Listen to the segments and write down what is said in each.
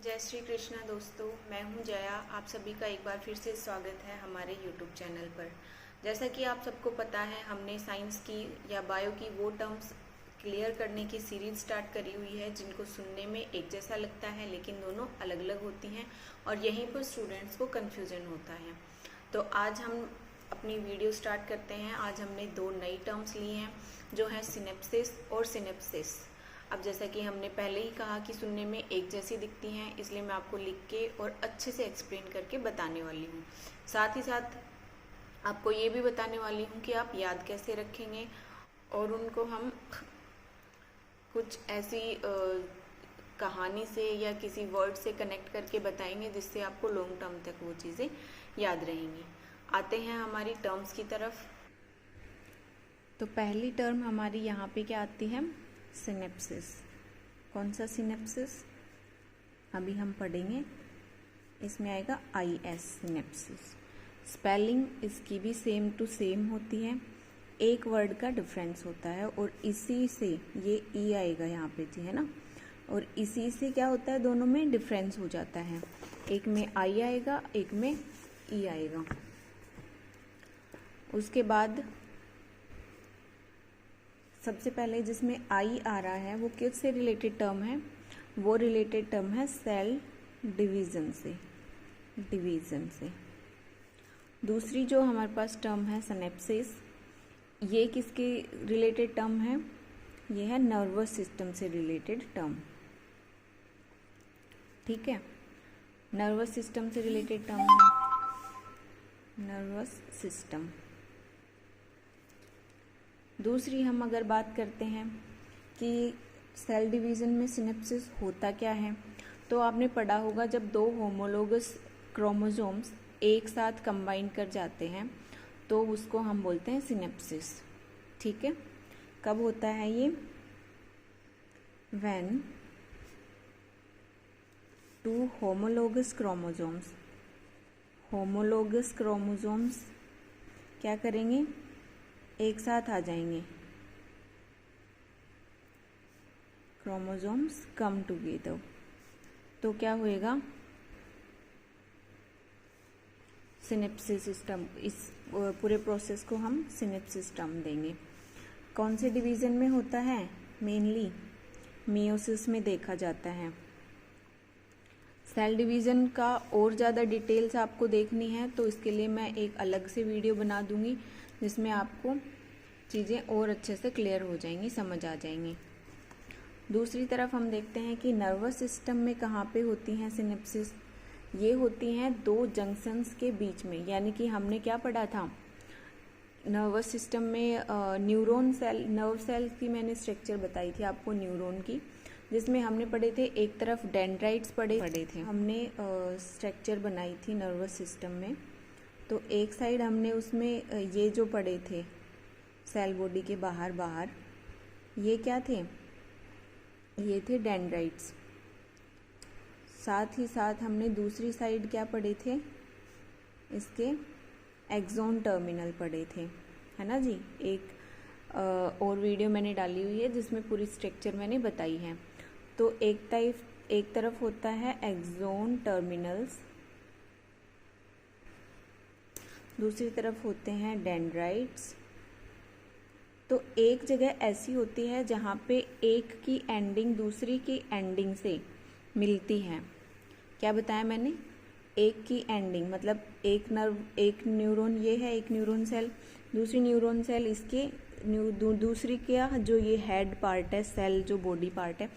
जय श्री कृष्णा दोस्तों, मैं हूं जया। आप सभी का एक बार फिर से स्वागत है हमारे YouTube चैनल पर। जैसा कि आप सबको पता है, हमने साइंस की या बायो की वो टर्म्स क्लियर करने की सीरीज स्टार्ट करी हुई है जिनको सुनने में एक जैसा लगता है लेकिन दोनों अलग अलग होती हैं और यहीं पर स्टूडेंट्स को कन्फ्यूजन होता है। तो आज हम अपनी वीडियो स्टार्ट करते हैं। आज हमने दो नई टर्म्स ली हैं जो है सिनेप्सिस और सिनेप्सिस। अब जैसा कि हमने पहले ही कहा कि सुनने में एक जैसी दिखती हैं, इसलिए मैं आपको लिख के और अच्छे से एक्सप्लेन करके बताने वाली हूँ। साथ ही साथ आपको ये भी बताने वाली हूँ कि आप याद कैसे रखेंगे और उनको हम कुछ ऐसी कहानी से या किसी वर्ड से कनेक्ट करके बताएंगे जिससे आपको लॉन्ग टर्म तक वो चीज़ें याद रहेंगी। आते हैं हमारी टर्म्स की तरफ। तो पहली टर्म हमारी यहाँ पे क्या आती है? सिनेप्सिस। कौन सा सिनेप्सिस? अभी हम पढ़ेंगे। इसमें आएगा IS सिनेप्सिस। स्पेलिंग इसकी भी सेम टू सेम होती है, एक वर्ड का डिफरेंस होता है और इसी से ये E आएगा यहाँ पे जी, है ना। और इसी से क्या होता है, दोनों में डिफरेंस हो जाता है। एक में I आएगा, एक में E आएगा। उसके बाद सबसे पहले जिसमें आई आ रहा है वो किससे रिलेटेड टर्म है? वो रिलेटेड टर्म है सेल डिवीज़न से। दूसरी जो हमारे पास टर्म है सिनेप्सिस, ये किसके रिलेटेड टर्म है? ये है नर्वस सिस्टम से रिलेटेड टर्म। ठीक है, नर्वस सिस्टम से रिलेटेड टर्म है नर्वस सिस्टम। दूसरी हम अगर बात करते हैं कि सेल डिवीज़न में सिनेप्सिस होता क्या है, तो आपने पढ़ा होगा जब दो होमोलोगस क्रोमोसोम्स एक साथ कंबाइन कर जाते हैं तो उसको हम बोलते हैं सिनेप्सिस। ठीक है, कब होता है ये? व्हेन टू होमोलोगस क्रोमोसोम्स क्या करेंगे? एक साथ आ जाएंगे। क्रोमोसोम्स कम टुगेदर, तो क्या होएगा? Synapses system. इस पूरे प्रोसेस को हम सिनेप्सिस टर्म देंगे। कौन से डिवीज़न में होता है? मेनली मियोसिस में देखा जाता है। सेल डिवीज़न का और ज़्यादा डिटेल्स आपको देखनी है तो इसके लिए मैं एक अलग से वीडियो बना दूंगी जिसमें आपको चीज़ें और अच्छे से क्लियर हो जाएंगी, समझ आ जाएंगी। दूसरी तरफ हम देखते हैं कि नर्वस सिस्टम में कहाँ पे होती हैं सिनेप्सिस? ये होती हैं दो जंक्शंस के बीच में। यानी कि हमने क्या पढ़ा था नर्वस सिस्टम में? नर्व सेल की मैंने स्ट्रक्चर बताई थी आपको, न्यूरॉन की, जिसमें हमने पढ़े थे एक तरफ डेंड्राइट्स पढ़े थे हमने। स्ट्रक्चर बनाई थी नर्वस सिस्टम में, तो एक साइड हमने उसमें ये जो पढ़े थे सेल बॉडी के बाहर ये क्या थे? ये थे डेंड्राइट्स। साथ ही साथ हमने दूसरी साइड क्या पढ़े थे? इसके एक्सोन टर्मिनल पढ़े थे, है ना जी। एक और वीडियो मैंने डाली हुई है जिसमें पूरी स्ट्रक्चर मैंने बताई है। तो एक तरफ होता है एक्सोन टर्मिनल्स, दूसरी तरफ होते हैं डेंड्राइट्स। तो एक जगह ऐसी होती है जहाँ पे एक की एंडिंग दूसरी की एंडिंग से मिलती है। क्या बताया मैंने? एक की एंडिंग मतलब एक न्यूरॉन ये है, एक न्यूरॉन सेल, दूसरी न्यूरॉन सेल इसके दूसरी क्या जो ये हेड पार्ट है, सेल जो बॉडी पार्ट है,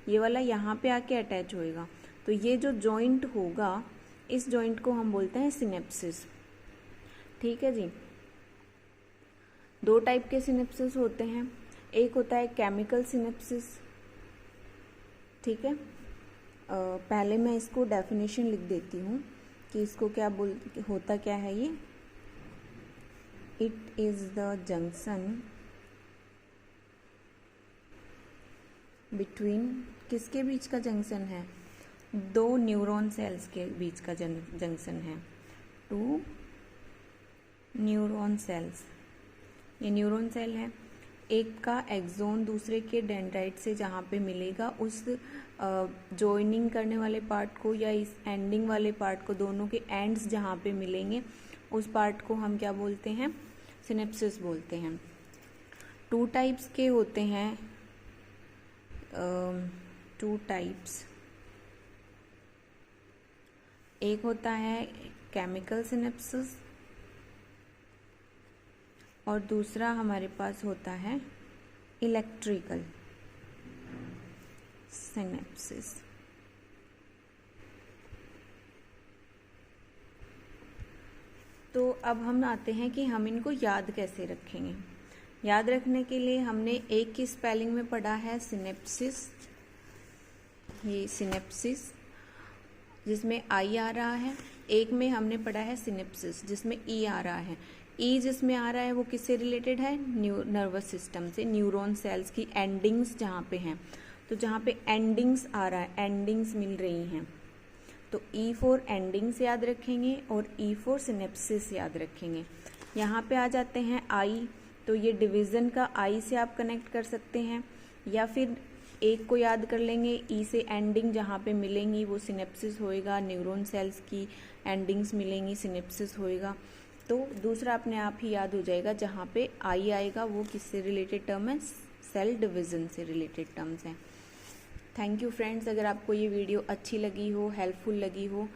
ये वाला यहाँ पे आके अटैच होएगा। तो ये जो जॉइंट होगा, इस जॉइंट को हम बोलते हैं सिनेप्सिस। ठीक है जी। दो टाइप के सिनेप्सिस होते हैं। एक होता है केमिकल सिनेप्सिस। ठीक है, पहले मैं इसको डेफिनेशन लिख देती हूँ कि इसको होता क्या है ये। It is the junction between, किसके बीच का जंक्शन है? दो न्यूरॉन सेल्स के बीच का जंक्शन है। टू न्यूरॉन सेल्स, ये न्यूरॉन सेल है, एक का एक्सोन दूसरे के डेंड्राइट से जहाँ पे मिलेगा, उस जॉइनिंग करने वाले पार्ट को या इस एंडिंग वाले पार्ट को, दोनों के एंड्स जहाँ पे मिलेंगे उस पार्ट को हम क्या बोलते हैं? सिनेप्सिस बोलते हैं। 2 टाइप्स के होते हैं, 2 टाइप्स। एक होता है केमिकल सिनेप्सिस और दूसरा हमारे पास होता है इलेक्ट्रिकल सिनेप्सिस। तो अब हम आते हैं कि हम इनको याद कैसे रखेंगे। याद रखने के लिए हमने एक की स्पेलिंग में पढ़ा है सिनेप्सिस, ये सिनेप्सिस जिसमें आई आ रहा है। एक में हमने पढ़ा है सिनेप्सिस जिसमें ई आ रहा है। ई जिसमें आ रहा है वो किससे रिलेटेड है? नर्वस सिस्टम से, न्यूरॉन सेल्स की एंडिंग्स जहाँ पे हैं। तो जहाँ पे एंडिंग्स आ रहा है, एंडिंग्स मिल रही हैं, तो ई फॉर एंडिंग्स याद रखेंगे और ई फॉर सिनेप्सिस याद रखेंगे। यहाँ पे आ जाते हैं आई, तो ये डिवीज़न का आई से आप कनेक्ट कर सकते हैं, या फिर एक को याद कर लेंगे, ई से एंडिंग जहाँ पे मिलेंगी वो सिनेप्सिस होएगा, न्यूरॉन सेल्स की एंडिंग्स मिलेंगी, सिनेप्सिस होएगा। तो दूसरा अपने आप ही याद हो जाएगा, जहाँ पे आई आएगा वो किससे रिलेटेड टर्म है? सेल डिवीज़न से रिलेटेड टर्म्स हैं। थैंक यू फ्रेंड्स, अगर आपको ये वीडियो अच्छी लगी हो, हेल्पफुल लगी हो,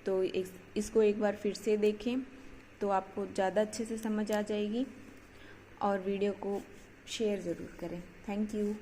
तो इसको एक बार फिर से देखें तो आपको ज़्यादा अच्छे से समझ आ जाएगी, और वीडियो को शेयर ज़रूर करें। Thank you.